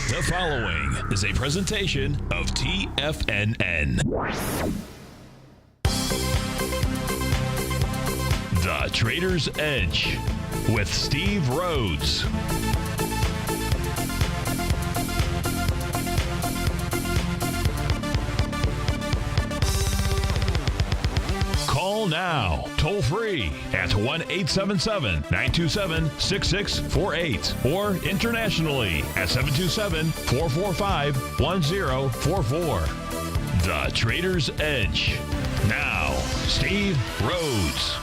The following is a presentation of TFNN. The Trader's Edge with Steve Rhodes. Call now, toll free at 1-877-927-6648 or internationally at 727-445-1044. The Trader's Edge. Now, Steve Rhodes.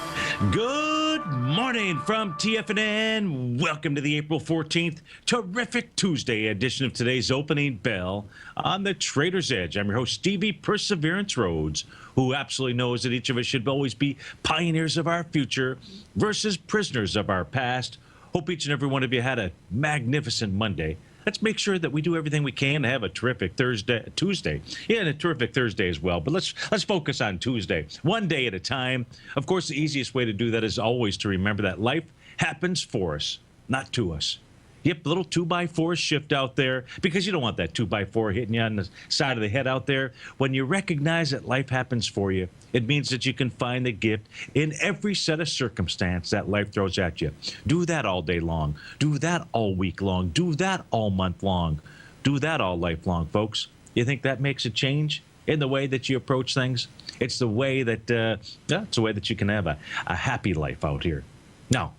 Good morning from TFNN. Welcome to the April 14th, terrific Tuesday edition of today's opening bell on the Trader's Edge. I'm your host, Stevie Perseverance Rhodes, who absolutely knows that each of us should always be pioneers of our future versus prisoners of our past. Hope each and every one of you had a magnificent Monday. Let's make sure that we do everything we can to have a terrific Tuesday. Yeah, and a terrific Thursday as well. But let's focus on Tuesday, one day at a time. Of course, the easiest way to do that is always to remember that life happens for us, not to us. Yep, little 2x4 shift out there, because you don't want that 2x4 hitting you on the side of the head out there. When you recognize that life happens for you, it means that you can find the gift in every set of circumstance that life throws at you. Do that all day long. Do that all week long. Do that all month long. Do that all life long, folks. You think that makes a change in the way that you approach things? It's the way that it's the way that you can have a happy life out here. Now,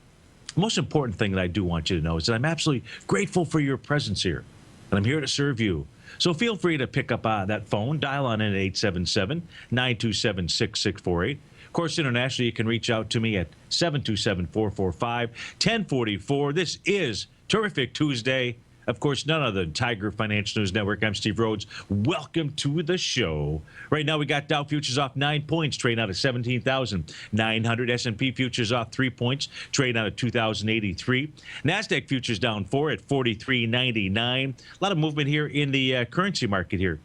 the most important thing that I do want you to know is that I'm absolutely grateful for your presence here, and I'm here to serve you. So feel free to pick up that phone, dial on in at 877-927-6648. Of course, internationally, you can reach out to me at 727-445-1044. This is Terrific Tuesday. Of course, none other than Tiger Financial News Network. I'm Steve Rhodes. Welcome to the show. Right now, we got Dow futures off 9 points, trading out of 17,900. S&P futures off 3 points, trading out of 2,083. NASDAQ futures down 4 at 43.99. A lot of movement here in the currency market here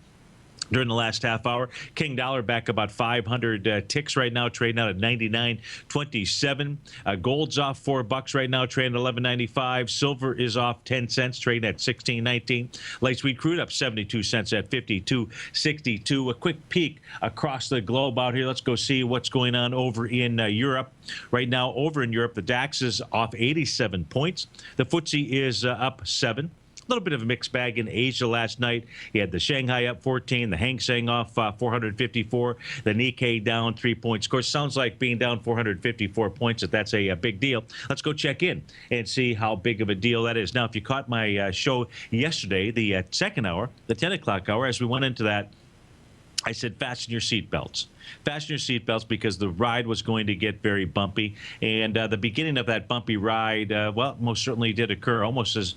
during the last half hour. King dollar back about 500 ticks right now, trading out at 99.27. Gold's off $4 right now, trading at 11.95. Silver is off 10 cents, trading at 16.19. Light sweet crude up 72 cents at 52.62. A quick peek across the globe out here. Let's go see what's going on over in Europe. Right now, over in Europe, the DAX is off 87 points. The FTSE is up 7. A little bit of a mixed bag in Asia last night. You had the Shanghai up 14, the Hang Seng off 454, the Nikkei down 3 points. Of course, sounds like being down 454 points, that that's a big deal. Let's go check in and see how big of a deal that is. Now, if you caught my show yesterday, the second hour, the 10 o'clock hour, as we went into that, I said, fasten your seatbelts. Fasten your seatbelts because the ride was going to get very bumpy. And the beginning of that bumpy ride, well, most certainly did occur almost as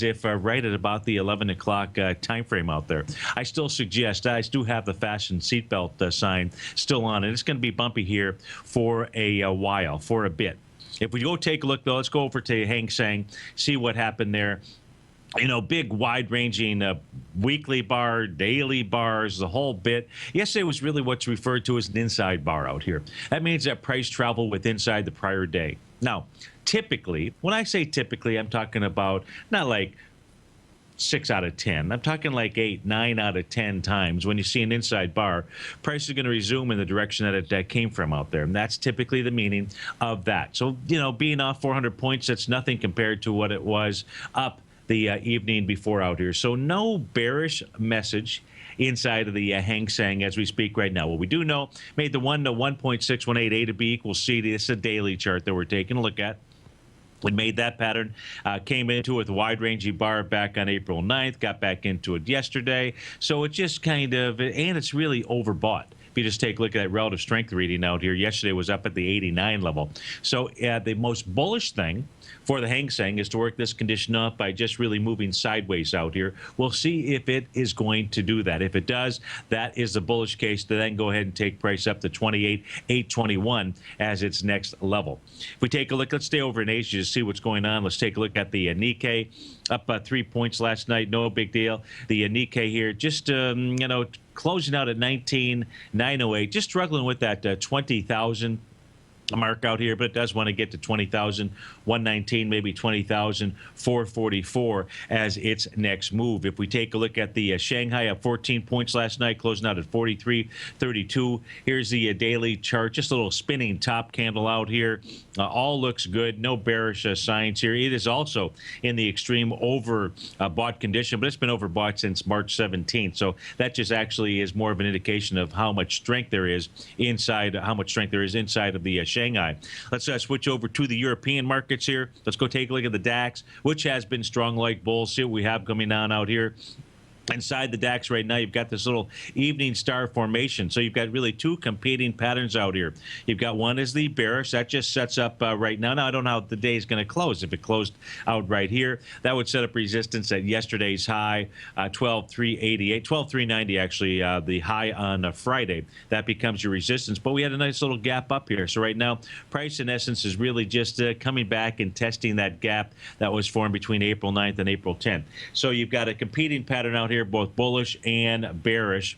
if right at about the 11 o'clock time frame out there. I still suggest, I do have the fasten seatbelt sign still on, and it's going to be bumpy here for a while, for a bit. If we go take a look, though, let's go over to Hang Seng, see what happened there. You know, big, wide-ranging weekly bar, daily bars, the whole bit. Yesterday was really what's referred to as an inside bar out here. That means that price travel with inside the prior day. Now, typically, when I say typically, I'm talking about not like 6 out of 10. I'm talking like 8, 9 out of 10 times when you see an inside bar, price is going to resume in the direction that it came from out there. And that's typically the meaning of that. So, you know, being off 400 points, that's nothing compared to what it was up the evening before out here. So no bearish message inside of the Hang Seng as we speak right now. What we do know, made the 1 to 1.618 A to B equals C. This is a daily chart that we're taking a look at. We made that pattern, came into it with a wide-ranging bar back on April 9th, got back into it yesterday. So it just kind of, and it's really overbought. If you just take a look at that relative strength reading out here, yesterday was up at the 89 level. So the most bullish thing for the Hang Seng is to work this condition up by just really moving sideways out here. We'll see if it is going to do that. If it does, that is the bullish case to then go ahead and take price up to 28,821 as its next level. If we take a look, let's stay over in Asia to see what's going on. Let's take a look at the Nikkei, up 3 points last night. No big deal. The Nikkei here just, closing out at 19,908, just struggling with that 20,000 mark out here, but it does want to get to 20,119, maybe 20,444 as its next move. If we take a look at the Shanghai up 14 points last night, closing out at 43.32. Here's the daily chart, just a little spinning top candle out here. All looks good. No bearish signs here. It is also in the extreme overbought condition, but it's been overbought since March 17th. So that just actually is more of an indication of how much strength there is inside, of the Shanghai. Let's switch over to the European markets here. Let's go take a look at the DAX, which has been strong like bulls. See what we have coming on out here. Inside the DAX right now, you've got this little evening star formation. So you've got really two competing patterns out here. You've got one is the bearish. That just sets up right now. Now, I don't know how the day is going to close. If it closed out right here, that would set up resistance at yesterday's high, 12,388, 12,390 actually, the high on Friday. That becomes your resistance. But we had a nice little gap up here. So right now, price in essence is really just coming back and testing that gap that was formed between April 9th and April 10th. So you've got a competing pattern out here, both bullish and bearish.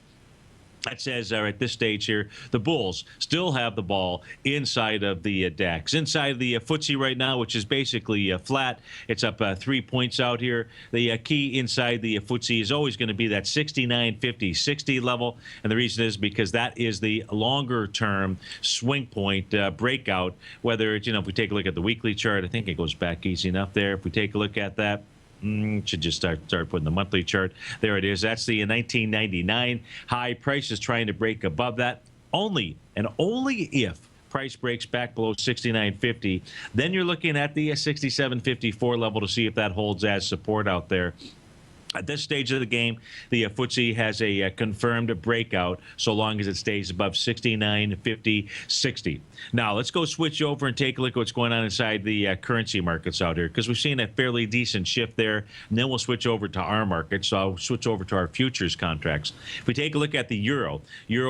That says at this stage here, the bulls still have the ball inside of the DAX. Inside the FTSE right now, which is basically flat, it's up 3 points out here. The key inside the FTSE is always going to be that 69.50-60 level. And the reason is because that is the longer term swing point breakout. Whether it's, if we take a look at the weekly chart, I think it goes back easy enough there. If we take a look at that, should just start putting the monthly chart. There it is. That's the 1999 high. Price is trying to break above that. Only if price breaks back below 69.50, then you're looking at the 67.54 level to see if that holds as support out there. At this stage of the game, the FTSE has a confirmed breakout so long as it stays above 69.50-60. Now, let's go switch over and take a look at what's going on inside the currency markets out here, because we've seen a fairly decent shift there, and then we'll switch over to our market. So I'll switch over to our futures contracts. If we take a look at the euro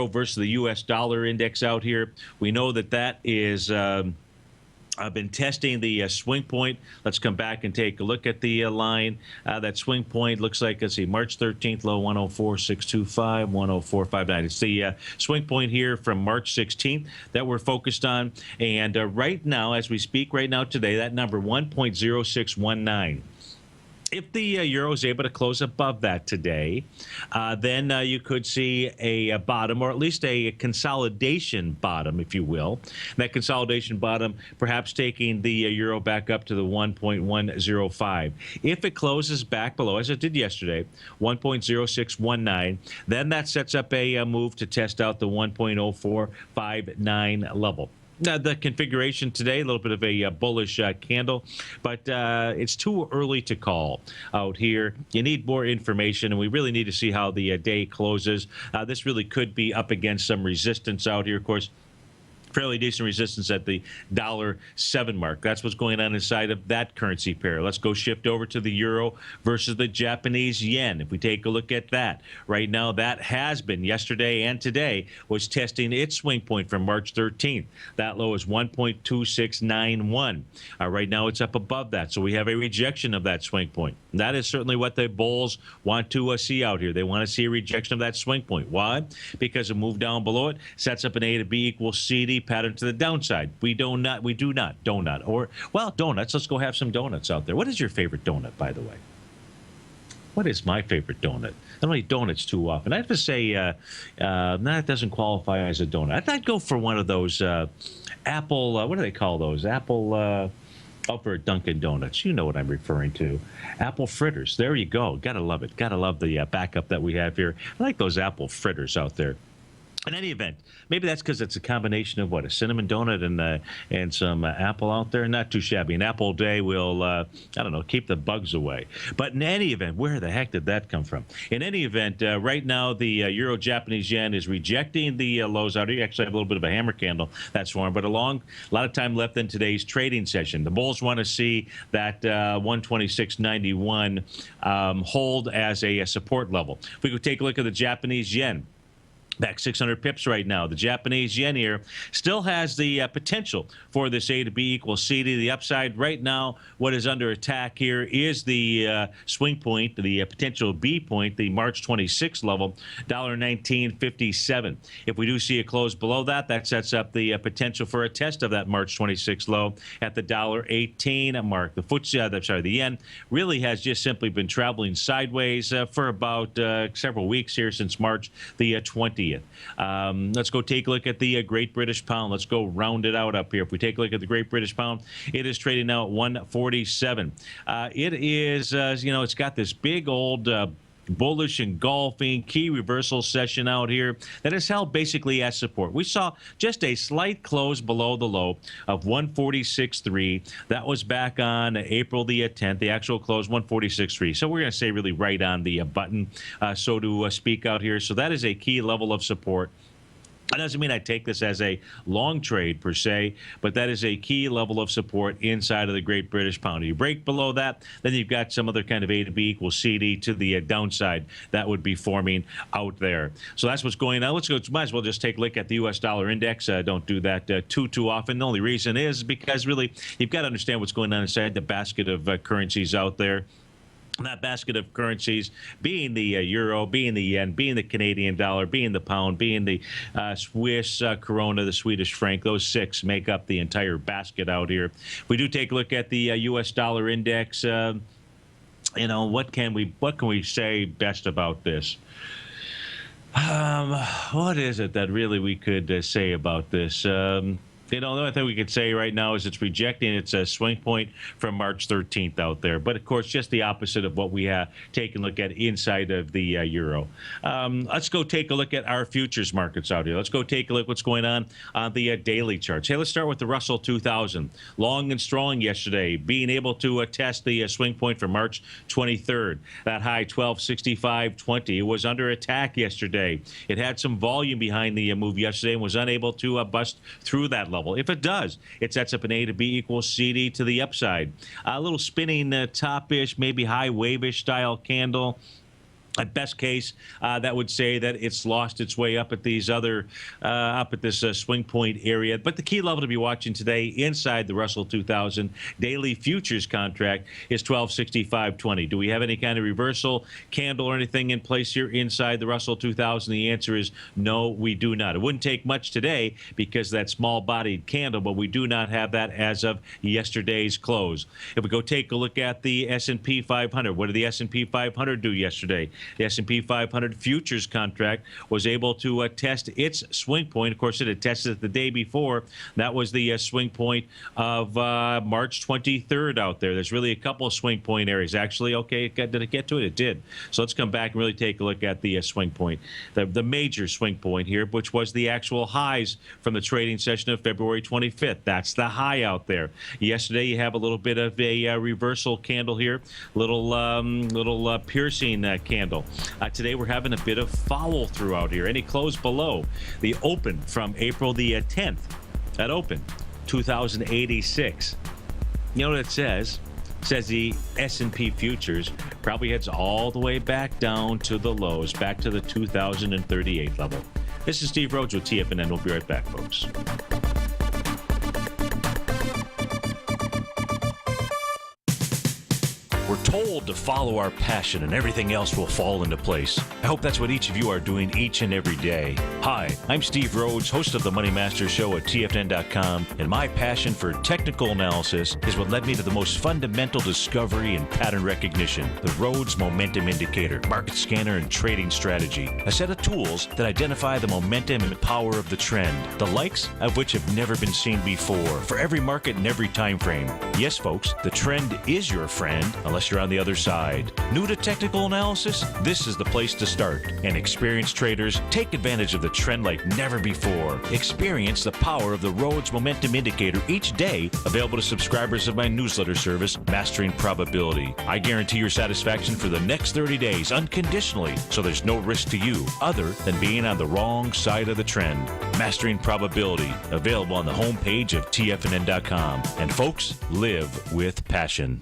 versus the U.S. dollar index out here, we know that is I've been testing the swing point. Let's come back and take a look at the line. That swing point looks like, let's see, March 13th, low 104.625, 104.59. It's the swing point here from March 16th that we're focused on. And right now, as we speak right now today, that number 1.0619. If the euro is able to close above that today, then you could see a bottom, or at least a consolidation bottom, if you will. That consolidation bottom perhaps taking the euro back up to the 1.105. If it closes back below, as it did yesterday, 1.0619, then that sets up a move to test out the 1.0459 level. The configuration today, a little bit of a bullish candle, but it's too early to call out here. You need more information, and we really need to see how the day closes. This really could be up against some resistance out here, of course. Fairly decent resistance at the $7 mark. That's what's going on inside of that currency pair. Let's go shift over to the euro versus the Japanese yen. If we take a look at that, right now that has been yesterday and today was testing its swing point from March 13th. That low is 1.2691. Right now it's up above that, so we have a rejection of that swing point. That is certainly what the bulls want to see out here. They want to see a rejection of that swing point. Why? Because a move down below it sets up an A to B equals CD pattern to the downside. We do not donut, or, well, donuts. Let's go have some donuts out there. What is your favorite donut, by the way? What is my favorite donut? I don't eat donuts too often. I have to say, that doesn't qualify as a donut. I'd go for one of those apple, what do they call those? Apple, for Dunkin' Donuts. You know what I'm referring to. Apple fritters. There you go. Gotta love it. Gotta love the backup that we have here. I like those apple fritters out there. In any event, maybe that's because it's a combination of what, a cinnamon donut and some apple out there. Not too shabby. An apple day will, I don't know, keep the bugs away. But in any event, where the heck did that come from? In any event, right now the euro Japanese yen is rejecting the lows out here. You actually have a little bit of a hammer candle that's formed, but a lot of time left in today's trading session. The bulls want to see that 126.91 hold as a support level. If we could take a look at the Japanese yen. Back 600 pips right now. The Japanese yen here still has the potential for this A to B equals C to the upside. Right now, what is under attack here is the swing point, the potential B point, the March 26 level, $1.1957. If we do see a close below that, that sets up the potential for a test of that March 26 low at the $1.18 mark. The yen really has just simply been traveling sideways for about several weeks here since March the 20th. Let's go take a look at the Great British Pound. Let's go round it out up here. If we take a look at the Great British Pound, it is trading now at 147. It is, it's got this big old bullish engulfing key reversal session out here that is held basically as support. We saw just a slight close below the low of 146.3. That was back on April the 10th. The actual close 146.3. So we're going to say really right on the button, so to speak out here. So that is a key level of support. That doesn't mean I take this as a long trade per se, but that is a key level of support inside of the Great British Pound. If you break below that, then you've got some other kind of A to B equals CD to the downside that would be forming out there. So that's what's going on. Let's go. Might as well just take a look at the U.S. dollar index. Don't do that too often. The only reason is because really you've got to understand what's going on inside the basket of currencies out there. That basket of currencies being the euro, being the yen, being the Canadian dollar, being the pound, being the Swiss krona, the Swedish franc, those six make up the entire basket out here. If we do take a look at the U.S. dollar index, what can we say best about this? What is it that really we could say about this? The only thing we could say right now is it's rejecting its swing point from March 13th out there. But, of course, just the opposite of what we have taken a look at inside of the euro. Let's go take a look at our futures markets out here. Let's go take a look at what's going on the daily charts. Hey, let's start with the Russell 2000. Long and strong yesterday, being able to test the swing point for March 23rd. That high, 1265.20. It was under attack yesterday. It had some volume behind the move yesterday and was unable to bust through that level. If it does, it sets up an A to B equals CD to the upside. A little spinning top-ish, maybe high wave-ish style candle. At best case, that would say that it's lost its way up at these other, up at this swing point area. But the key level to be watching today inside the Russell 2000 daily futures contract is 1265.20. Do we have any kind of reversal candle or anything in place here inside the Russell 2000? The answer is no, we do not. It wouldn't take much today because of that small-bodied candle, but we do not have that as of yesterday's close. If we go take a look at the S&P 500, what did the S&P 500 do yesterday? The S&P 500 futures contract was able to test its swing point. Of course, it had tested it the day before. That was the swing point of March 23rd out there. There's really a couple of swing point areas. Actually, okay, did it get to it? It did. So let's come back and really take a look at the swing point. The major swing point here, which was the actual highs from the trading session of February 25th. That's the high out there. Yesterday, you have a little bit of a reversal candle here, little piercing candle. Today we're having a bit of follow through out here, and it closed below the open from April the 10th. That open 2086. You know what it says? It says the S&P futures probably heads all the way back down to the lows, back to the 2038 level. This is Steve Rhodes with TFNN. We'll be right back, folks. We're told to follow our passion and everything else will fall into place. I hope that's what each of you are doing each and every day. Hi, I'm Steve Rhodes, host of the Money Master Show at TFNN.com, and my passion for technical analysis is what led me to the most fundamental discovery in pattern recognition, the Rhodes Momentum Indicator, market scanner, and trading strategy. A set of tools that identify the momentum and power of the trend, the likes of which have never been seen before, for every market and every time frame. Yes, folks, the trend is your friend, unless you're on the other side. New to technical analysis? This is the place to start. And experienced traders take advantage of the trend like never before. Experience the power of the Rhodes Momentum Indicator each day, available to subscribers of my newsletter service, Mastering Probability. I guarantee your satisfaction for the next 30 days unconditionally, so there's no risk to you other than being on the wrong side of the trend. Mastering Probability, available on the homepage of TFNN.com. And folks, live with passion.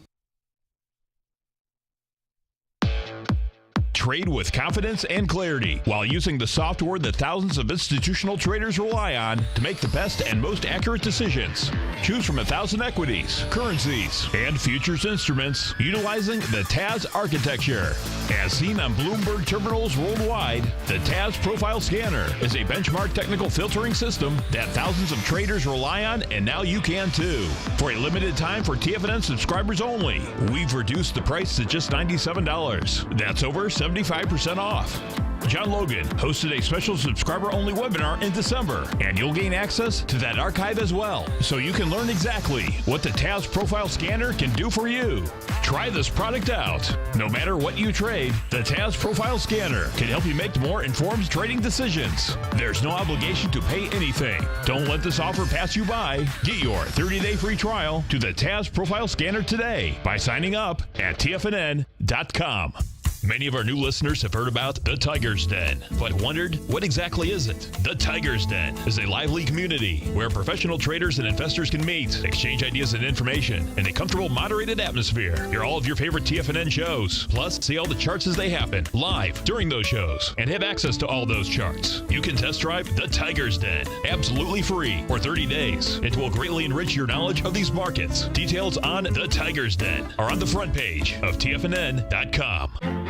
Trade with confidence and clarity while using the software that thousands of institutional traders rely on to make the best and most accurate decisions. Choose from 1,000 equities, currencies, and futures instruments utilizing the TAS architecture. As seen on Bloomberg terminals worldwide, the TAS Profile Scanner is a benchmark technical filtering system that thousands of traders rely on, and now you can too. For a limited time for TFNN subscribers only, we've reduced the price to just $97. That's over 75% off. John Logan hosted a special subscriber-only webinar in December, and you'll gain access to that archive as well, so you can learn exactly what the TAS Profile Scanner can do for you. Try this product out. No matter what you trade, the TAS Profile Scanner can help you make more informed trading decisions. There's no obligation to pay anything. Don't let this offer pass you by. Get your 30-day free trial to the TAS Profile Scanner today by signing up at TFNN.com. Many of our new listeners have heard about the Tiger's Den, but wondered, what exactly is it? The Tiger's Den is a lively community where professional traders and investors can meet, exchange ideas and information in a comfortable, moderated atmosphere. Hear all of your favorite TFNN shows, plus see all the charts as they happen live during those shows, and have access to all those charts. You can test drive the Tiger's Den absolutely free for 30 days. It will greatly enrich your knowledge of these markets. Details on the Tiger's Den are on the front page of TFNN.com.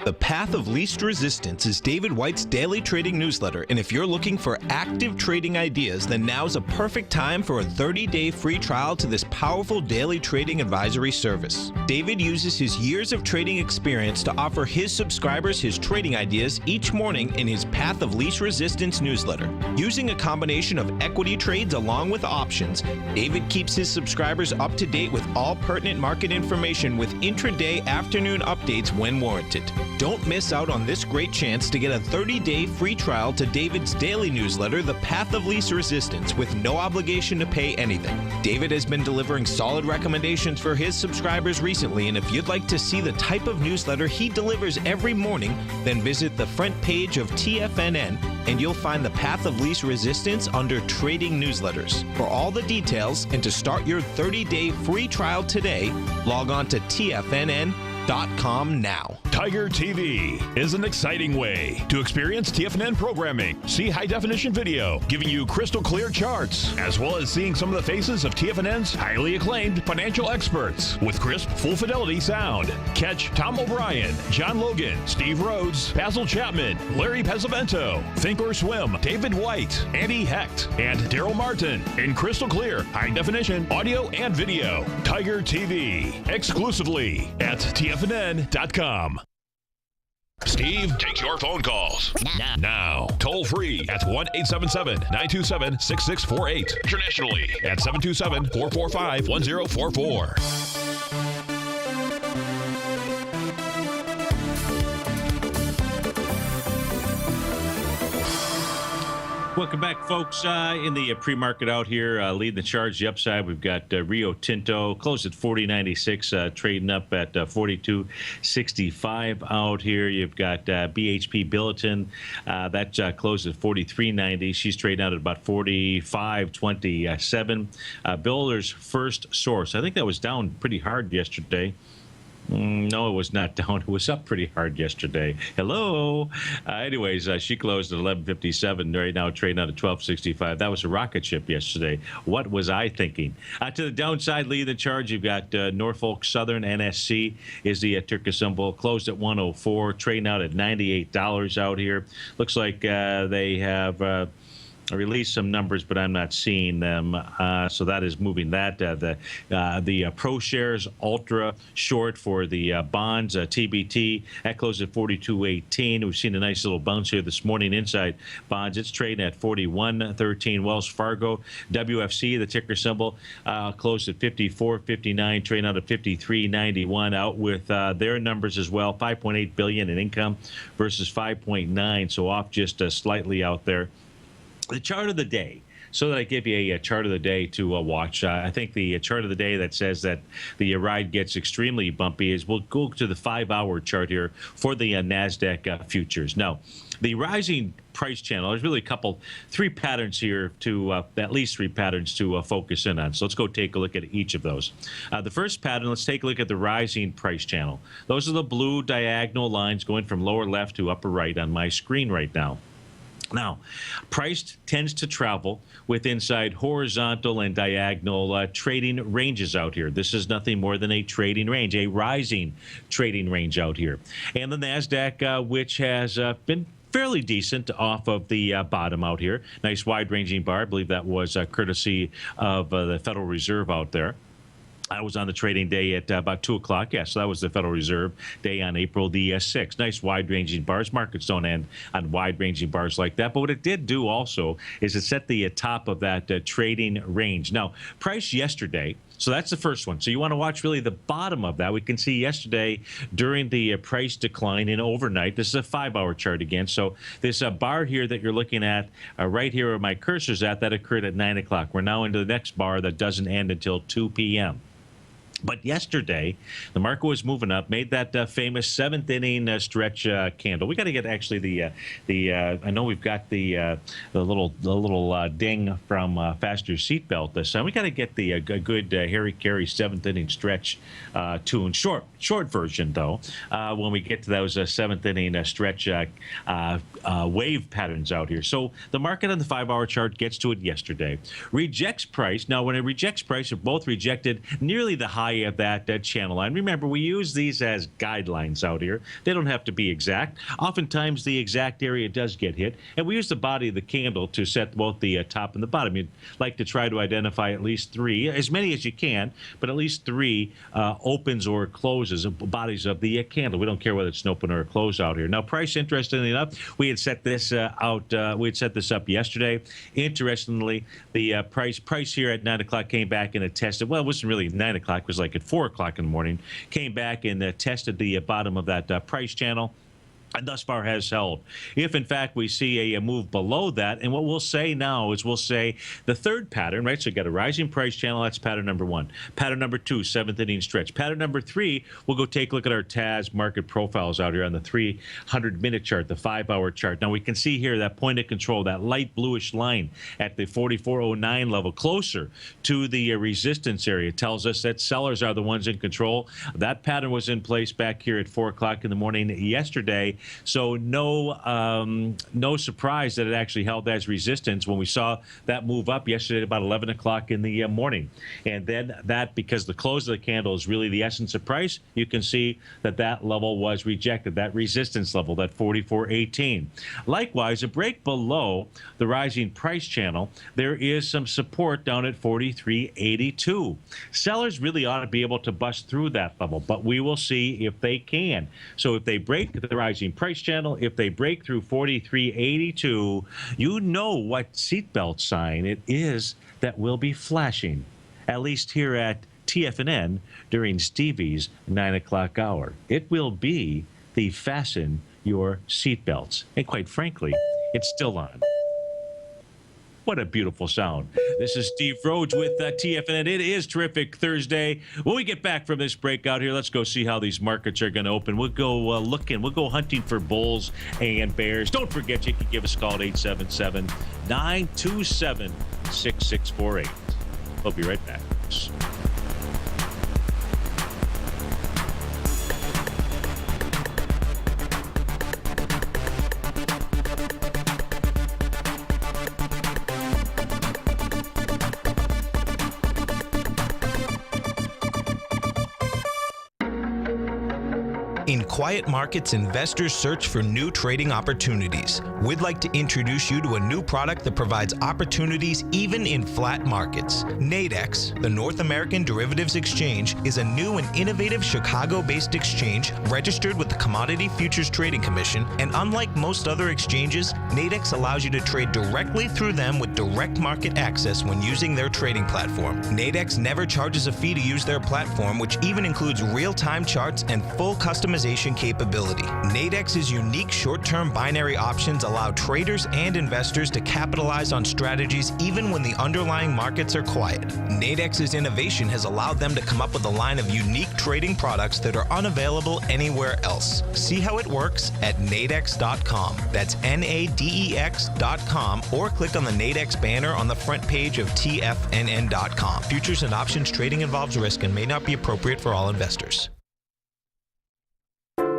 The Path of Least Resistance is David White's daily trading newsletter, and if you're looking for active trading ideas, then now's a perfect time for a 30-day free trial to this powerful daily trading advisory service. David uses his years of trading experience to offer his subscribers his trading ideas each morning in his Path of Least Resistance newsletter. Using a combination of equity trades along with options, David keeps his subscribers up to date with all pertinent market information with intraday afternoon updates when warranted. Don't miss out on this great chance to get a 30-day free trial to David's daily newsletter, The Path of Least Resistance, with no obligation to pay anything. David has been delivering solid recommendations for his subscribers recently, and if you'd like to see the type of newsletter he delivers every morning, then visit the front page of TFNN, and you'll find The Path of Least Resistance under Trading Newsletters. For all the details and to start your 30-day free trial today, log on to TFNN.com now. Tiger TV is an exciting way to experience TFNN programming. See high-definition video giving you crystal clear charts, as well as seeing some of the faces of TFNN's highly acclaimed financial experts with crisp, full-fidelity sound. Catch Tom O'Brien, John Logan, Steve Rhodes, Basil Chapman, Larry Pesavento, Think or Swim, David White, Andy Hecht, and Daryl Martin in crystal clear, high-definition audio and video. Tiger TV, exclusively at TFNN.com. Steve takes your phone calls now. Toll free at 1-877-927-6648. Internationally at 727-445-1044. Welcome back, folks. In the pre-market out here, leading the charge, the upside, we've got Rio Tinto, closed at 40.96, trading up at 42.65 out here. You've got BHP Billiton, that closed at 43.90. She's trading out at about 45.27. Builder's First Source, I think that was down pretty hard yesterday. No, it was not down. It was up pretty hard yesterday. Hello. Anyways, she closed at 11.57. Right now, trading out at 12.65. That was a rocket ship yesterday. What was I thinking? To the downside, leading the charge, you've got Norfolk Southern, NSC is the ticker symbol. Closed at 104, trading out at $98 out here. Looks like they have released some numbers, but I'm not seeing them. So that is moving that. The Pro Shares Ultra Short for the bonds, TBT, that closed at 42.18. We've seen a nice little bounce here this morning inside bonds. It's trading at 41.13. Wells Fargo, WFC, the ticker symbol, closed at 54.59, trading out at 53.91. Out with their numbers as well. 5.8 billion in income versus 5.9, so off just slightly out there. The chart of the day. so that I give you a chart of the day to watch. I think the chart of the day that says that the ride gets extremely bumpy is we'll go to the 5-hour chart here for the NASDAQ futures. Now, the rising price channel, there's really three patterns here at least three patterns to focus in on. So let's go take a look at each of those. The first pattern, let's take a look at the rising price channel. Those are the blue diagonal lines going from lower left to upper right on my screen right now. Now, price tends to travel with inside horizontal and diagonal trading ranges out here. This is nothing more than a trading range, a rising trading range out here. And the NASDAQ, which has been fairly decent off of the bottom out here. Nice wide-ranging bar. I believe that was courtesy of the Federal Reserve out there. I was on the trading day at about 2 o'clock. Yeah, so that was the Federal Reserve day on April the 6th. Nice wide-ranging bars. Markets don't end on wide-ranging bars like that. But what it did do also is it set the top of that trading range. Now, price yesterday, so that's the first one. So you want to watch really the bottom of that. We can see yesterday during the price decline in overnight. This is a 5-hour chart again. So this bar here that you're looking at right here where my cursor's at, that occurred at 9 o'clock. We're now into the next bar that doesn't end until 2 p.m. But yesterday, the market was moving up, made that famous seventh inning stretch candle. We got to get actually the I know we've got the little ding from Faster Seatbelt this time. We got to get the good Harry Carey seventh inning stretch tune. Short version though. When we get to those seventh inning stretch wave patterns out here. So the market on the 5-hour chart gets to it yesterday. Rejects price. Now when it rejects price, it both rejected nearly the high of that channel line. Remember, we use these as guidelines out here. They don't have to be exact. Oftentimes, the exact area does get hit, and we use the body of the candle to set both the top and the bottom. You'd like to try to identify at least 3, as many as you can, but at least 3 opens or closes, bodies of the candle. We don't care whether it's an open or a close out here. Now, price, interestingly enough, we had set this we had set this up yesterday. Interestingly, the price here at 9 o'clock came back and it tested. Well, it wasn't really 9 o'clock. It was like at 4 o'clock in the morning, came back and tested the bottom of that price channel. And thus far has held. If, in fact, we see a move below that, and what we'll say now is we'll say the third pattern, right? So you got a rising price channel. That's pattern number 1. Pattern number 2, seventh inning stretch. Pattern number 3, we'll go take a look at our TAS market profiles out here on the 300-minute chart, the 5-hour chart. Now, we can see here that point of control, that light bluish line at the 44.09 level, closer to the resistance area. It tells us that sellers are the ones in control. That pattern was in place back here at 4 o'clock in the morning yesterday. So no surprise that it actually held as resistance when we saw that move up yesterday at about 11 o'clock in the morning. And then that, because the close of the candle is really the essence of price, you can see that that level was rejected, that resistance level, that 44.18. Likewise, a break below the rising price channel, there is some support down at 43.82. Sellers really ought to be able to bust through that level, but we will see if they can. So if they break the rising price channel, if they break through 43.82, you know what seatbelt sign it is that will be flashing, at least here at TFNN during Stevie's 9 o'clock hour. It will be the fasten your seatbelts. And quite frankly, it's still on. What a beautiful sound. This is Steve Rhodes with TFNN. It is Terrific Thursday. When we get back from this breakout here, let's go see how these markets are going to open. We'll go looking. We'll go hunting for bulls and bears. Don't forget, you can give us a call at 877-927-6648. We'll be right back. In quiet markets, investors search for new trading opportunities. We'd like to introduce you to a new product that provides opportunities even in flat markets. Nadex, the North American Derivatives Exchange, is a new and innovative Chicago-based exchange registered with the Commodity Futures Trading Commission, and unlike most other exchanges, Nadex allows you to trade directly through them with direct market access when using their trading platform. Nadex never charges a fee to use their platform, which even includes real-time charts and full customization customization capability. Nadex's unique short-term binary options allow traders and investors to capitalize on strategies even when the underlying markets are quiet. Nadex's innovation has allowed them to come up with a line of unique trading products that are unavailable anywhere else. See how it works at nadex.com. That's NADEX.com, or click on the Nadex banner on the front page of TFNN.com. Futures and options trading involves risk and may not be appropriate for all investors.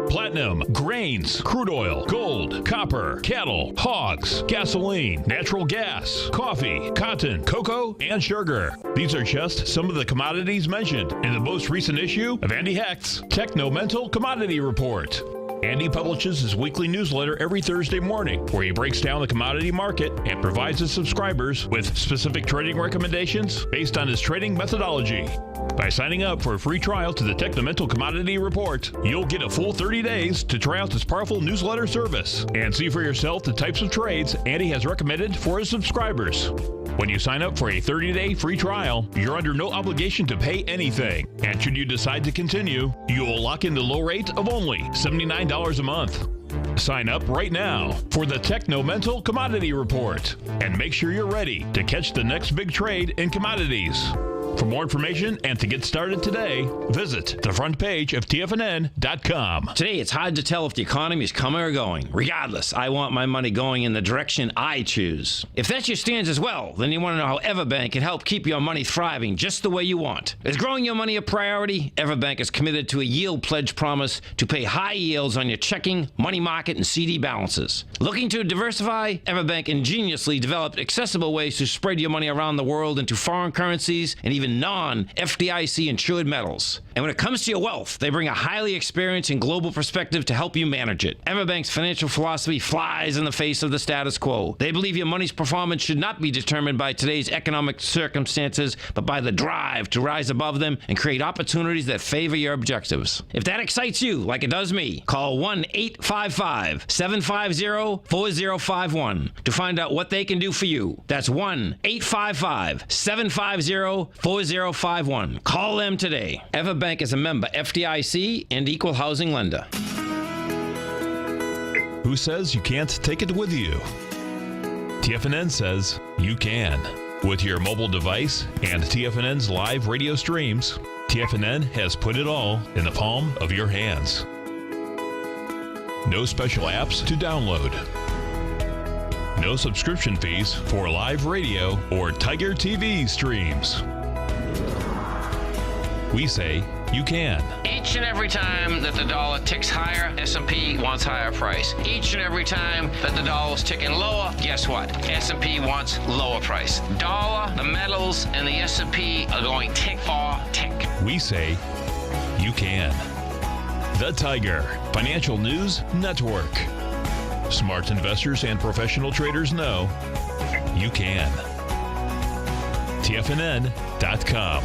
Platinum, grains, crude oil, gold, copper, cattle, hogs, gasoline, natural gas, coffee, cotton, cocoa, and sugar. These are just some of the commodities mentioned in the most recent issue of Andy Hecht's Techno-Mental Commodity Report. Andy publishes his weekly newsletter every Thursday morning, where he breaks down the commodity market and provides his subscribers with specific trading recommendations based on his trading methodology. By signing up for a free trial to the Techno-Mental Commodity Report, you'll get a full 30 days to try out this powerful newsletter service and see for yourself the types of trades Andy has recommended for his subscribers. When you sign up for a 30-day free trial, you're under no obligation to pay anything. And should you decide to continue, you will lock in the low rate of only $79 a month. Sign up right now for the Techno-Mental Commodity Report and make sure you're ready to catch the next big trade in commodities. For more information and to get started today, visit the front page of TFNN.com. Today, it's hard to tell if the economy is coming or going. Regardless, I want my money going in the direction I choose. If that's your stance as well, then you want to know how Everbank can help keep your money thriving just the way you want. Is growing your money a priority? Everbank is committed to a yield pledge promise to pay high yields on your checking, money market, and CD balances. Looking to diversify? Everbank ingeniously developed accessible ways to spread your money around the world into foreign currencies and even non-FDIC insured metals. And when it comes to your wealth, they bring a highly experienced and global perspective to help you manage it. Everbank's financial philosophy flies in the face of the status quo. They believe your money's performance should not be determined by today's economic circumstances, but by the drive to rise above them and create opportunities that favor your objectives. If that excites you, like it does me, call 1-855-750-4051 to find out what they can do for you. That's 1-855-750-4051. Call them today. Everbank is a member FDIC and equal housing lender. Who says you can't take it with you? TFNN says you can. With your mobile device and TFNN's live radio streams, TFNN has put it all in the palm of your hands. No special apps to download. No subscription fees for live radio or TigerTV streams. We say you can. Each and every time that the dollar ticks higher, S&P wants higher price. Each and every time that the dollar's ticking lower, guess what? S&P wants lower price. Dollar, the metals, and the S&P are going tick for tick. We say you can. The Tiger Financial News Network. Smart investors and professional traders know you can. TFNN.com.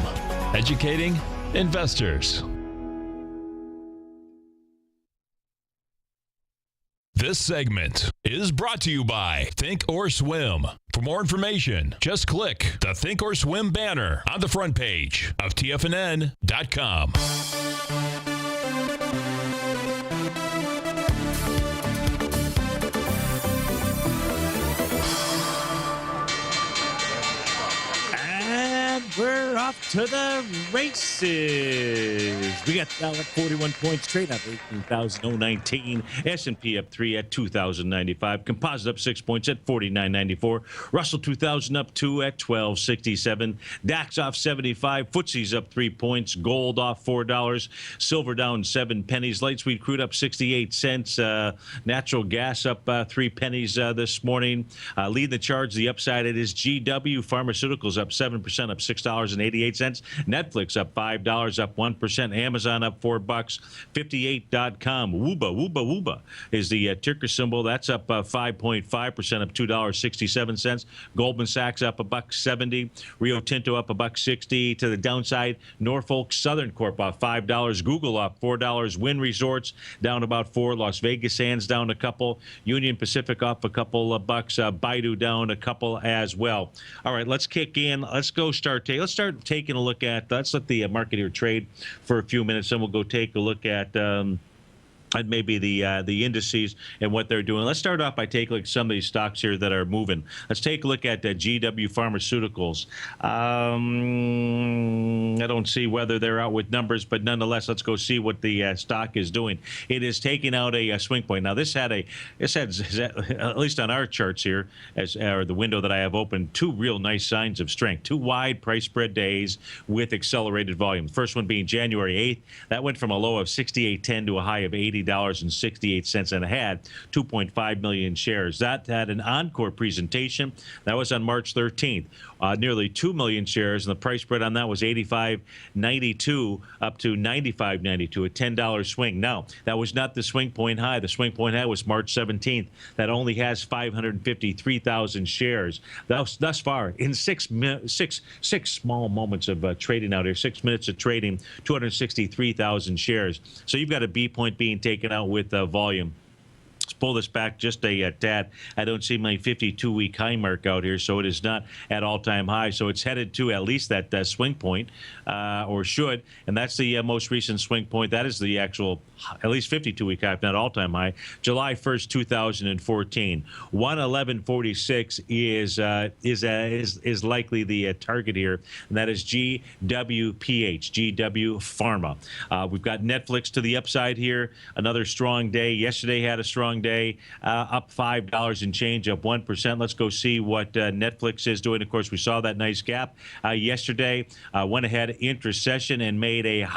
Educating investors. This segment is brought to you by Think or Swim. For more information, just click the Think or Swim banner on the front page of TFNN.com. We're off to the races. We got Dow at 41 points, trade up 18,019. S&P up 3 at 2,095. Composite up 6 points at 49.94. Russell 2000 up 2 at 12.67. DAX off 75. FTSE's up 3 points. Gold off $4. Silver down 7 pennies. Light sweet crude up 68 cents. Natural gas up 3 pennies this morning. Leading the charge, the upside, it is GW Pharmaceuticals up 7%, up $6.88. Netflix up $5, up 1%. Amazon up $4. 58.com. Wooba is the ticker symbol. That's up 5.5%, up $2.67. Goldman Sachs up $1.70. Rio Tinto up $1.60. To the downside, Norfolk Southern Corp off $5. Google off $4. Wynn Resorts down about $4. Las Vegas Sands down a couple. Union Pacific off a couple of bucks. Baidu down a couple as well. All right, let's kick in. Let's start taking a look at, let's let the market here trade for a few minutes, then we'll go take a look at and maybe the indices and what they're doing. Let's start off by taking a look at some of these stocks here that are moving. Let's take a look at GW Pharmaceuticals. I don't see whether they're out with numbers, but nonetheless, let's go see what the stock is doing. It is taking out a swing point. Now, this had at least on our charts here, or the window that I have open, two real nice signs of strength. Two wide price spread days with accelerated volume. The first one being January 8th. That went from a low of 68.10 to a high of $80.68 and had 2.5 million shares. That had an encore presentation. That was on March 13th. Nearly 2 million shares, and the price spread on that was $85.92 up to $95.92, a $10 swing. Now, that was not the swing point high. The swing point high was March 17th. That only has 553,000 shares. Thus far, in six small moments of trading out here, 6 minutes of trading, 263,000 shares. So you've got a B point being taken out with volume. Let's pull this back just a tad. I don't see my 52-week high mark out here, so it is not at all-time high. So it's headed to at least that swing point, or should, and that's the most recent swing point. That is the actual at least 52-week high, if not all-time high, July 1st, 2014. 111.46 is likely the target here, and that is GWPH, GW Pharma. We've got Netflix to the upside here. Another strong day. Yesterday had a strong day, up $5 and change, up 1%. Let's go see what Netflix is doing. Of course, we saw that nice gap yesterday. Went ahead intra-session and made a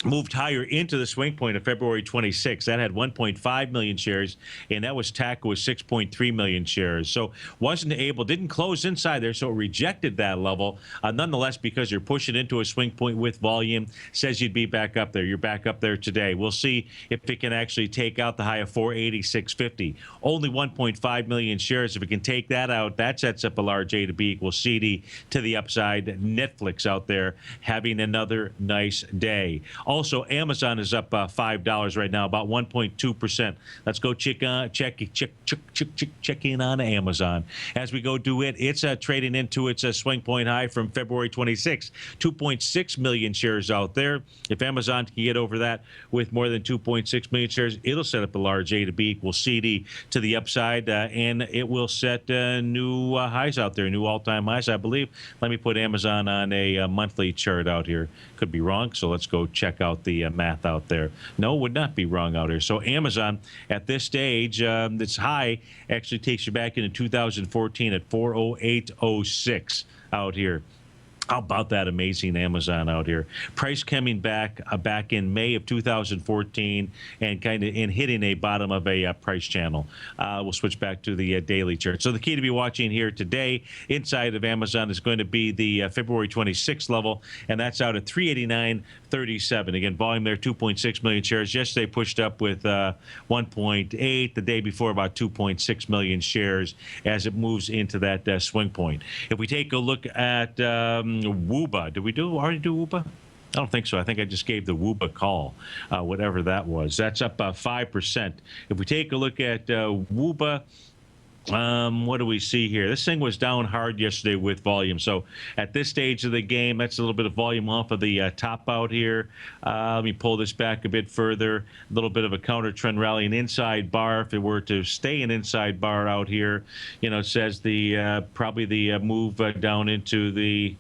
moved higher into the swing point of February 26th. That had 1.5 million shares, and that was TAC with 6.3 million shares. So didn't close inside there, so it rejected that level. Nonetheless, because you're pushing into a swing point with volume, says you'd be back up there. You're back up there today. We'll see if it can actually take out the high of 486.50. Only 1.5 million shares. If it can take that out, that sets up a large A to B equals CD to the upside. Netflix out there having another nice day. Also, Amazon is up $5 right now, about 1.2%. Let's go check in on Amazon. As we go do it, it's trading into its swing point high from February 26th. 2.6 million shares out there. If Amazon can get over that with more than 2.6 million shares, it'll set up a large A to B equals CD to the upside, and it will set new highs out there, new all-time highs, I believe. Let me put Amazon on a monthly chart out here. Could be wrong, so let's go check out the math out there. No, would not be wrong out here. So Amazon at this stage, its high actually takes you back into 2014 at 408.06 out here. How about that amazing Amazon out here? Price coming back in May of 2014 and kind of hitting a bottom of a price channel. We'll switch back to the daily chart. So the key to be watching here today inside of Amazon is going to be the February 26th level, and that's out at 389.37. Again, volume there, 2.6 million shares. Yesterday pushed up with 1.8. The day before, about 2.6 million shares as it moves into that swing point. If we take a look at WUBA. Did we already do WUBA? I don't think so. I think I just gave the WUBA call, whatever that was. That's up 5%. If we take a look at WUBA, what do we see here? This thing was down hard yesterday with volume. So at this stage of the game, that's a little bit of volume off of the top out here. Let me pull this back a bit further. A little bit of a counter trend rally, an inside bar. If it were to stay an inside bar out here, it says probably the move down into the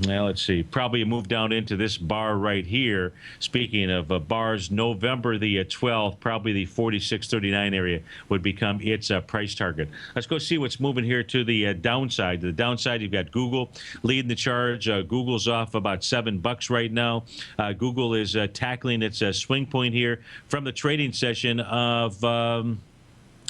Now, let's see. Probably a move down into this bar right here. Speaking of bars, November the 12th, probably the 46.39 area would become its price target. Let's go see what's moving here to the downside. To the downside, you've got Google leading the charge. Google's off about $7 right now. Google is tackling its swing point here from the trading session of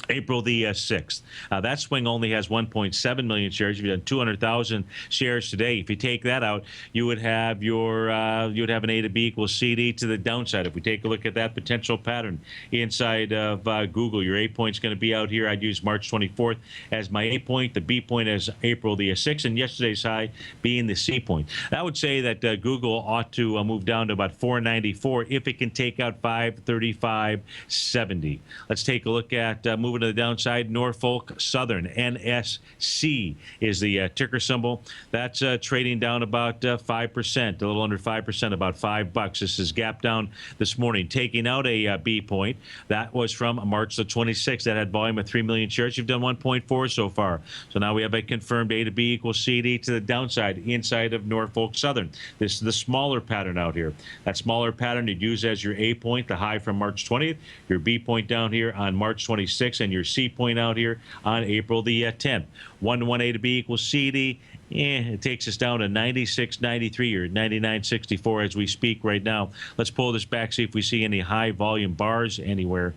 April the 6th. That swing only has 1.7 million shares. You've done 200,000 shares today. If you take that out, you would have your you would have an A to B equals CD to the downside. If we take a look at that potential pattern inside of Google, your A point is going to be out here. I'd use March 24th as my A point, the B point as April the 6th, and yesterday's high being the C point. I would say that Google ought to move down to about 494 if it can take out 535.70. Let's take a look at moving to the downside. Norfolk Southern, NSC, is the ticker symbol. That's trading down about 5%, a little under 5%, about $5. This is gap down this morning, taking out a B point. That was from March the 26th. That had volume of 3 million shares. You've done 1.4 so far. So now we have a confirmed A to B equals CD to the downside inside of Norfolk Southern. This is the smaller pattern out here. That smaller pattern you'd use as your A point, the high from March 20th, your B point down here on March 26th, and your C point out here on April the 10th. 1 to 1 A to B equals CD. It takes us down to 96.93 or 99.64 as we speak right now. Let's pull this back, see if we see any high volume bars anywhere,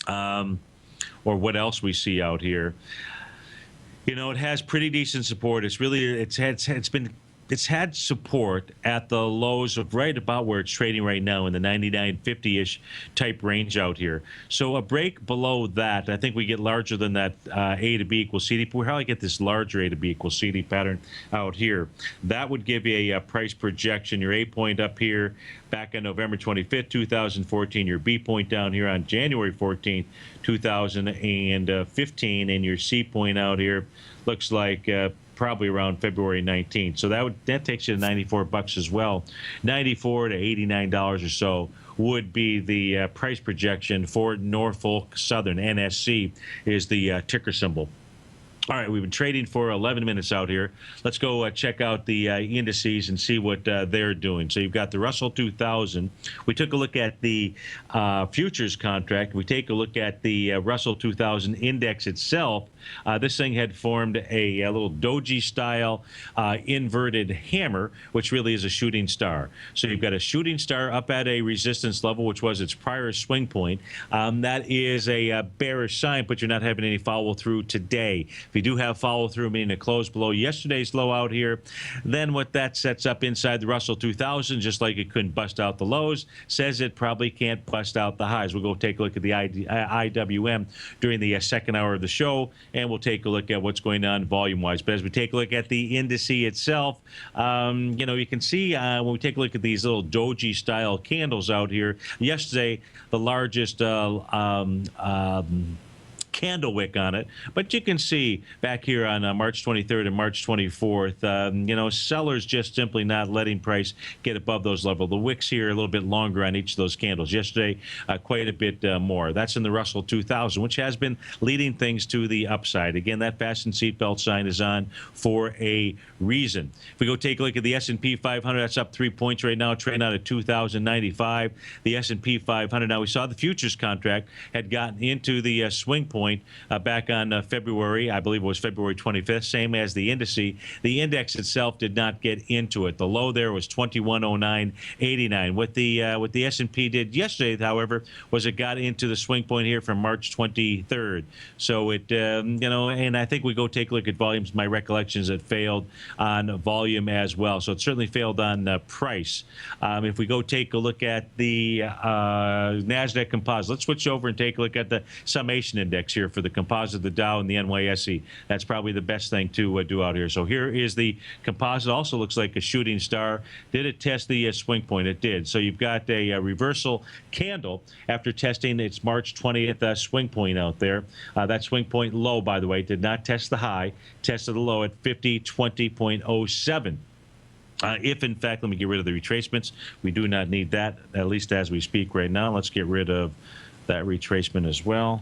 or what else we see out here. You know, it has pretty decent support. It's had support at the lows of right about where it's trading right now in the 99.50-ish type range out here. So a break below that, I think we get larger than that A to B equals CD. We probably get this larger A to B equals CD pattern out here. That would give you a price projection. Your A point up here back on November 25th, 2014. Your B point down here on January 14th, 2015. And your C point out here looks like probably around February 19th. So that takes you to $94 as well. $94 to $89 or so would be the price projection for Norfolk Southern. NSC is the ticker symbol. All right, we've been trading for 11 minutes out here. Let's go check out the indices and see what they're doing. So you've got the Russell 2000. We took a look at the futures contract. We take a look at the Russell 2000 index itself. This thing had formed a little doji-style inverted hammer, which really is a shooting star. So you've got a shooting star up at a resistance level, which was its prior swing point. That is a bearish sign, but you're not having any follow-through today. If you do have follow-through, meaning a close below yesterday's low out here, then what that sets up inside the Russell 2000, just like it couldn't bust out the lows, says it probably can't bust out the highs. We'll go take a look at the IWM during the second hour of the show, and we'll take a look at what's going on volume-wise. But as we take a look at the index itself, you can see when we take a look at these little doji-style candles out here, yesterday the largest candle wick on it, but you can see back here on March 23rd and March 24th, sellers just simply not letting price get above those levels. The wicks here a little bit longer on each of those candles. Yesterday, quite a bit more. That's in the Russell 2000, which has been leading things to the upside. Again, that fasten seatbelt sign is on for a reason. If we go take a look at the S&P 500, that's up 3 points right now, trading out at 2,095. The S&P 500. Now we saw the futures contract had gotten into the swing point back on February, I believe it was February 25th, same as the index. The index itself did not get into it. The low there was 2109.89. What the S&P did yesterday, however, was it got into the swing point here from March 23rd. So it, and I think we go take a look at volumes. My recollection is it failed on volume as well. So it certainly failed on price. If we go take a look at the NASDAQ composite, let's switch over and take a look at the summation index here for the composite, the Dow, and the NYSE. That's probably the best thing to do out here. So here is the composite. Also looks like a shooting star. Did it test the swing point? It did. So you've got a reversal candle after testing its March 20th swing point out there. That swing point low, by the way, did not test the high, tested the low at 5020.07. If, in fact, let me get rid of the retracements. We do not need that, at least as we speak right now. Let's get rid of that retracement as well.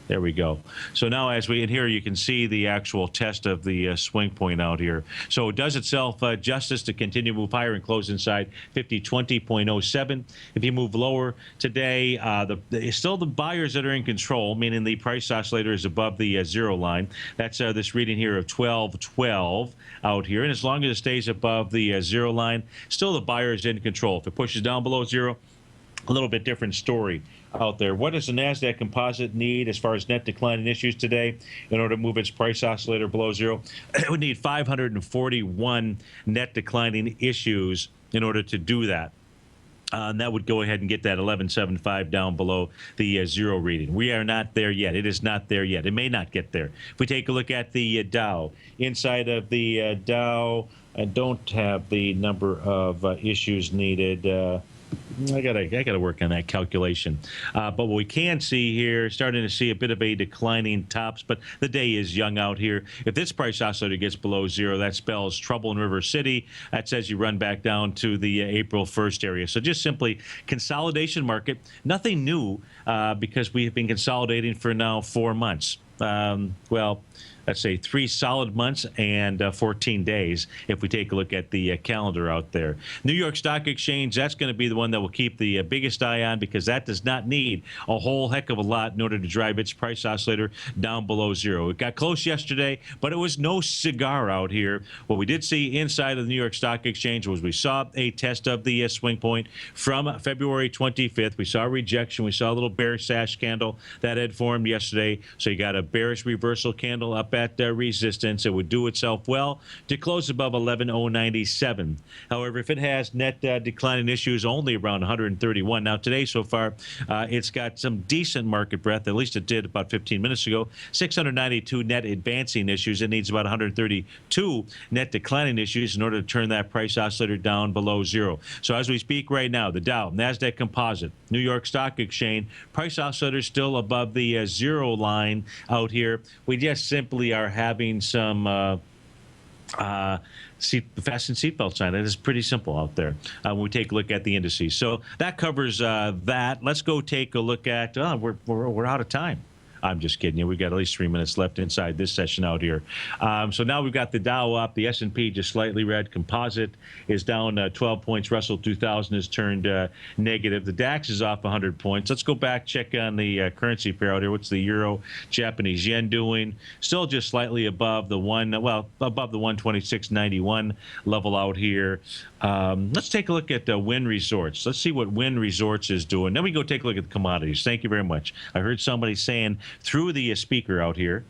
There we go. So now as we in here, you can see the actual test of the swing point out here. So it does itself justice to continue to move higher and close inside 5020.07. If you move lower today, it's still the buyers that are in control, meaning the price oscillator is above the zero line. That's this reading here of 1212 out here. And as long as it stays above the zero line, still the buyer is in control. If it pushes down below zero, a little bit different story out there. What does the NASDAQ composite need as far as net declining issues today in order to move its price oscillator below zero? It would need 541 net declining issues in order to do that. And that would go ahead and get that 1175 down below the zero reading. We are not there yet. It is not there yet. It may not get there. If we take a look at the Dow, inside of the Dow, I don't have the number of issues needed. I gotta work on that calculation. But what we can see here, starting to see a bit of a declining tops, but the day is young out here. If this price oscillator gets below zero, that spells trouble in River City. That says you run back down to the April 1st area. So just simply consolidation market. Nothing new because we have been consolidating for now 4 months. Let's say 3 solid months and 14 days if we take a look at the calendar out there. New York Stock Exchange, that's going to be the one that will keep the biggest eye on because that does not need a whole heck of a lot in order to drive its price oscillator down below zero. It got close yesterday, but it was no cigar out here. What we did see inside of the New York Stock Exchange was we saw a test of the swing point from February 25th. We saw a rejection. We saw a little bearish sash candle that had formed yesterday. So you got a bearish reversal candle up at resistance. It would do itself well to close above 11,097. However, if it has net declining issues only around 131. Now today so far, it's got some decent market breadth. At least it did about 15 minutes ago. 692 net advancing issues. It needs about 132 net declining issues in order to turn that price oscillator down below zero. So as we speak right now, the Dow, NASDAQ Composite, New York Stock Exchange, price oscillator still above the zero line out here. We just simply are having some fasten seatbelt sign. That is pretty simple out there when we take a look at the indices. So that covers that. Let's go take a look at, we're out of time. I'm just kidding you. We've got at least 3 minutes left inside this session out here. So now we've got the Dow up, the S&P just slightly red. Composite is down 12 points. Russell 2000 has turned negative. The DAX is off 100 points. Let's go back, check on the currency pair out here. What's the euro, Japanese yen doing? Still just slightly above the above the 126.91 level out here. Let's take a look at Wynn Resorts. Let's see what Wynn Resorts is doing. Then we go take a look at the commodities. Thank you very much. I heard somebody saying through the speaker out here,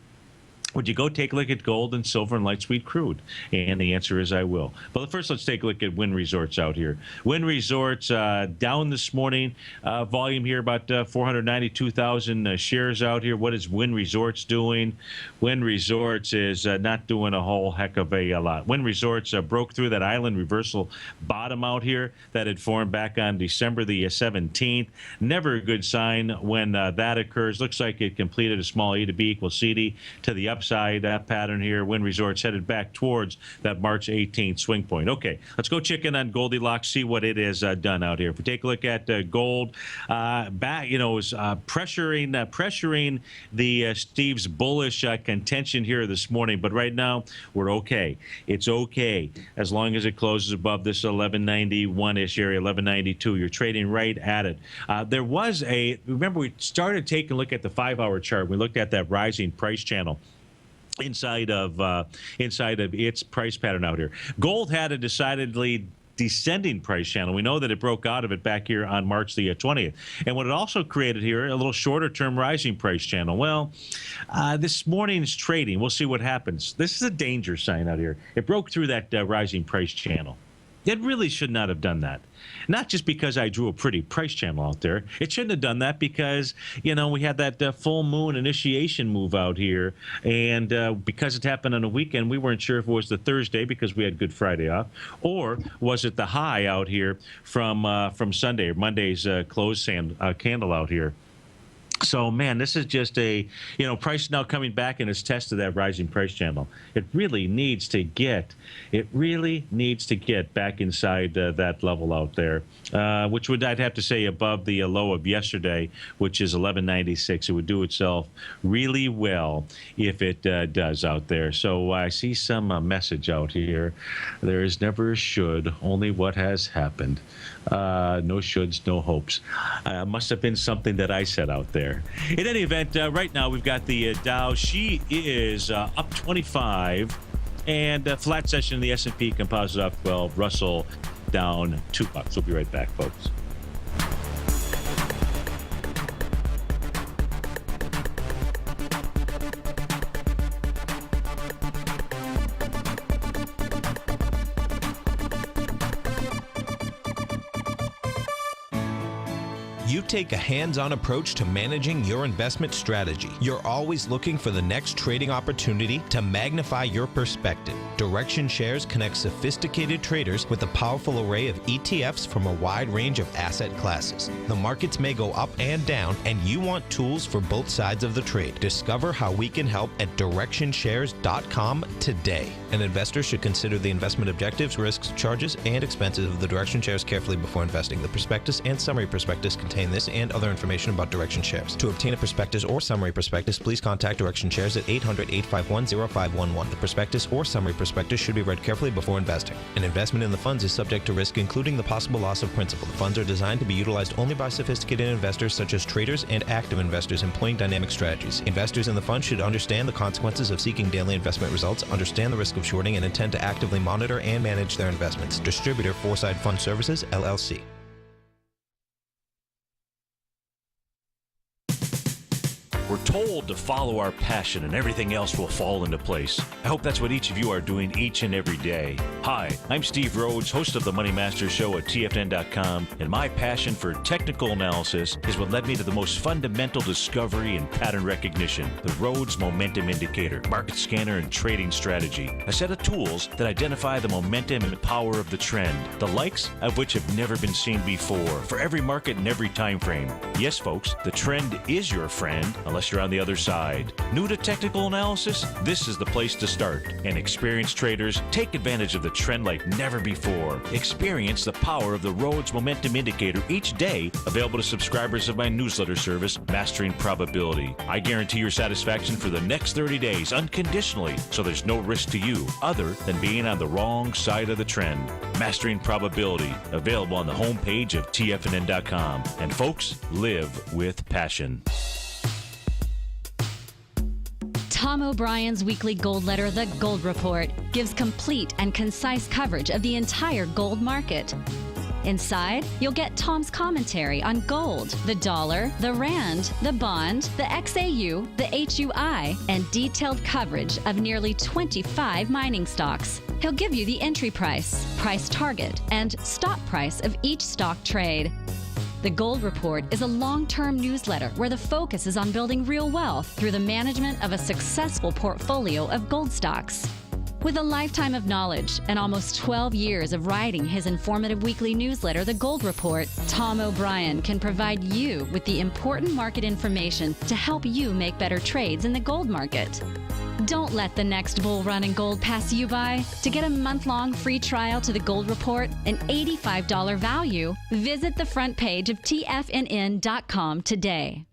would you go take a look at gold and silver and light sweet crude? And the answer is I will. But first, let's take a look at Wynn Resorts out here. Wynn Resorts down this morning. Volume here about 492,000 shares out here. What is Wynn Resorts doing? Wynn Resorts is not doing a whole heck of a lot. Wynn Resorts broke through that island reversal bottom out here that had formed back on December the 17th. Never a good sign when that occurs. Looks like it completed a small E to B equals CD to the upside pattern here. Wynn Resorts headed back towards that March 18th swing point. Okay, let's go check in on Goldilocks, see what it has done out here. If we take a look at gold, back, is pressuring the Steve's bullish contention here this morning. But right now, we're okay. It's okay as long as it closes above this 1191-ish area, 1192. You're trading right at it. There was remember we started taking a look at the 5-hour chart. We looked at that rising price channel inside of its price pattern out here. Gold had a decidedly descending price channel. We know that it broke out of it back here on March the 20th. And what it also created here, a little shorter term rising price channel. Well, this morning's trading, we'll see what happens. This is a danger sign out here. It broke through that rising price channel. It really should not have done that. Not just because I drew a pretty price channel out there. It shouldn't have done that because, we had that full moon initiation move out here. And because it happened on a weekend, we weren't sure if it was the Thursday because we had Good Friday off, or was it the high out here from Sunday or Monday's close candle out here. So, man, this is just price now coming back and it's tested that rising price channel. It really needs to get back inside that level out there, which would, I'd have to say, above the low of yesterday, which is 1196. It would do itself really well if it does out there. So I see some message out here. There is never a should, only what has happened. No shoulds, no hopes. Must have been something that I said out there. In any event, right now we've got the Dow. She is up 25, and flat session in the S&P Composite up 12. Russell down $2. We'll be right back, folks. You take a hands-on approach to managing your investment strategy. You're always looking for the next trading opportunity to magnify your perspective. Direction Shares connects sophisticated traders with a powerful array of ETFs from a wide range of asset classes. The markets may go up and down, and you want tools for both sides of the trade. Discover how we can help at DirectionShares.com today. An investor should consider the investment objectives, risks, charges, and expenses of the Direction Shares carefully before investing. The prospectus and summary prospectus contain this and other information about Direction Shares. To obtain a prospectus or summary prospectus, please contact Direction Shares at 800-851-0511. The prospectus or summary prospectus should be read carefully before investing. An investment in the funds is subject to risk, including the possible loss of principal. The funds are designed to be utilized only by sophisticated investors such as traders and active investors employing dynamic strategies. Investors in the fund should understand the consequences of seeking daily investment results, understand the risk of shorting, and intend to actively monitor and manage their investments. Distributor Foreside Fund Services, LLC. We're told to follow our passion and everything else will fall into place. I hope that's what each of you are doing each and every day. Hi, I'm Steve Rhodes, host of the Money Master Show at TFNN.com, and my passion for technical analysis is what led me to the most fundamental discovery in pattern recognition, the Rhodes Momentum Indicator, market scanner, and trading strategy, a set of tools that identify the momentum and power of the trend, the likes of which have never been seen before, for every market and every time frame. Yes, folks, the trend is your friend, unless you're on the other side. New to technical analysis? This is the place to start. And experienced traders take advantage of the trend like never before. Experience the power of the Rhodes Momentum Indicator each day, available to subscribers of my newsletter service, Mastering Probability. I guarantee your satisfaction for the next 30 days unconditionally, so there's no risk to you other than being on the wrong side of the trend. Mastering Probability, available on the homepage of TFNN.com. And folks, live with passion. Tom O'Brien's weekly gold letter, The Gold Report, gives complete and concise coverage of the entire gold market. Inside, you'll get Tom's commentary on gold, the dollar, the rand, the bond, the XAU, the HUI, and detailed coverage of nearly 25 mining stocks. He'll give you the entry price, price target, and stop price of each stock trade. The Gold Report is a long-term newsletter where the focus is on building real wealth through the management of a successful portfolio of gold stocks. With a lifetime of knowledge and almost 12 years of writing his informative weekly newsletter, The Gold Report, Tom O'Brien can provide you with the important market information to help you make better trades in the gold market. Don't let the next bull run in gold pass you by. To get a month-long free trial to the Gold Report, an $85 value, visit the front page of TFNN.com today.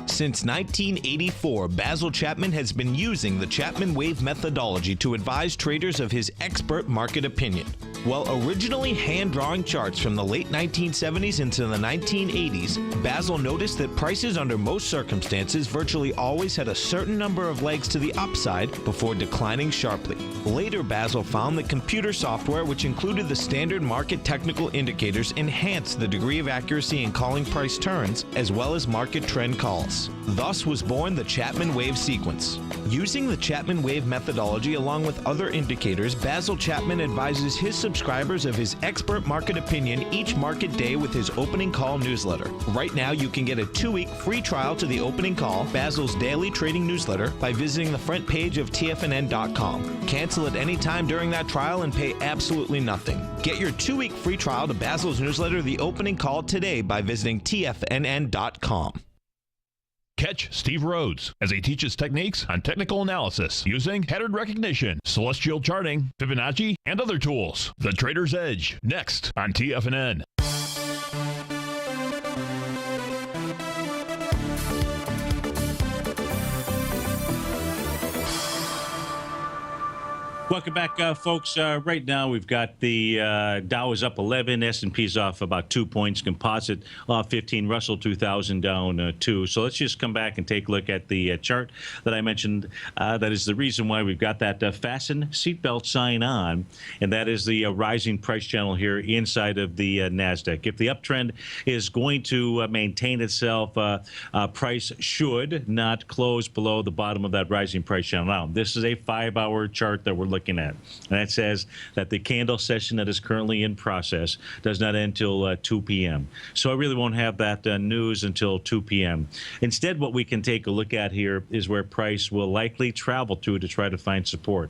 Since 1984, Basil Chapman has been using the Chapman Wave methodology to advise traders of his expert market opinion. While originally hand-drawing charts from the late 1970s into the 1980s, Basil noticed that prices under most circumstances virtually always had a certain number of legs to the upside before declining sharply. Later, Basil found that computer software, which included the standard market technical indicators, enhanced the degree of accuracy in calling price turns, as well as market trend calls. Thus was born the Chapman Wave sequence. Using the Chapman Wave methodology along with other indicators, Basil Chapman advises his subscribers of his expert market opinion each market day with his opening call newsletter. Right now, you can get a 2-week free trial to the opening call, Basil's daily trading newsletter, by visiting the front page of TFNN.com. Cancel at any time during that trial and pay absolutely nothing. Get your 2-week free trial to Basil's newsletter, The Opening Call, today by visiting TFNN.com. Catch Steve Rhodes as he teaches techniques on technical analysis using pattern recognition, celestial charting, Fibonacci, and other tools. The Trader's Edge, next on TFNN. Welcome back, folks. Right now, we've got the Dow is up 11, S&P's off about 2 points, Composite off 15, Russell 2000 down 2. So let's just come back and take a look at the chart that I mentioned. That is the reason why we've got that fasten seatbelt sign on, and that is the rising price channel here inside of the NASDAQ. If the uptrend is going to maintain itself, price should not close below the bottom of that rising price channel. Now, this is a 5-hour chart that we're looking looking at. And that says that the candle session that is currently in process does not end until 2 p.m. So I really won't have that news until 2 p.m. Instead, what we can take a look at here is where price will likely travel to try to find support.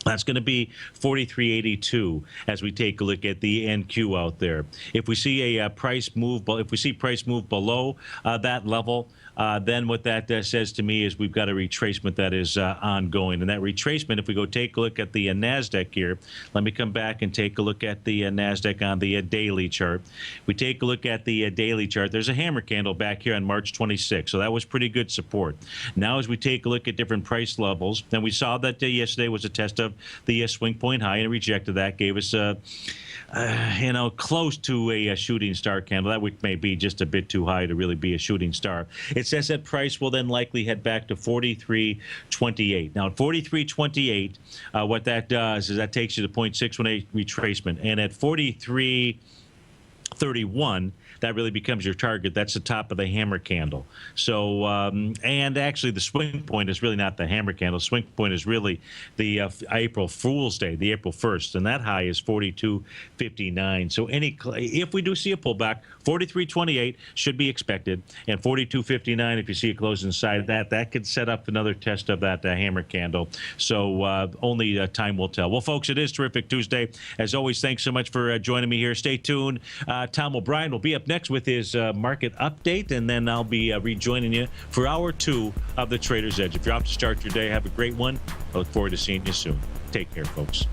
That's going to be 43.82 as we take a look at the NQ out there. If we see a price move below that level, then what that says to me is we've got a retracement that is ongoing. And that retracement, if we go take a look at the NASDAQ here, let me come back and take a look at the NASDAQ on the daily chart. We take a look at the daily chart. There's a hammer candle back here on March 26th, so that was pretty good support. Now as we take a look at different price levels, then we saw that yesterday was a test of the swing point high and rejected that, gave us close to a shooting star candle. That week may be just a bit too high to really be a shooting star. It says that price will then likely head back to 43.28. Now at 43.28, what that does is that takes you to 0.618 retracement, and at 43.31, that really becomes your target. That's the top of the hammer candle. So, and actually the swing point is really not the hammer candle. Swing point is really the April Fool's Day, the April 1st, and that high is 42.59. So if we do see a pullback, 43.28 should be expected, and 42.59, if you see a close inside that could set up another test of that hammer candle. So only time will tell. Well, folks, it is Terrific Tuesday. As always, thanks so much for joining me here. Stay tuned. Tom O'Brien will be up next with his market update, and then I'll be rejoining you for hour 2 of the Trader's Edge. If you're off to start your day, have a great one. I look forward to seeing you soon. Take care, folks.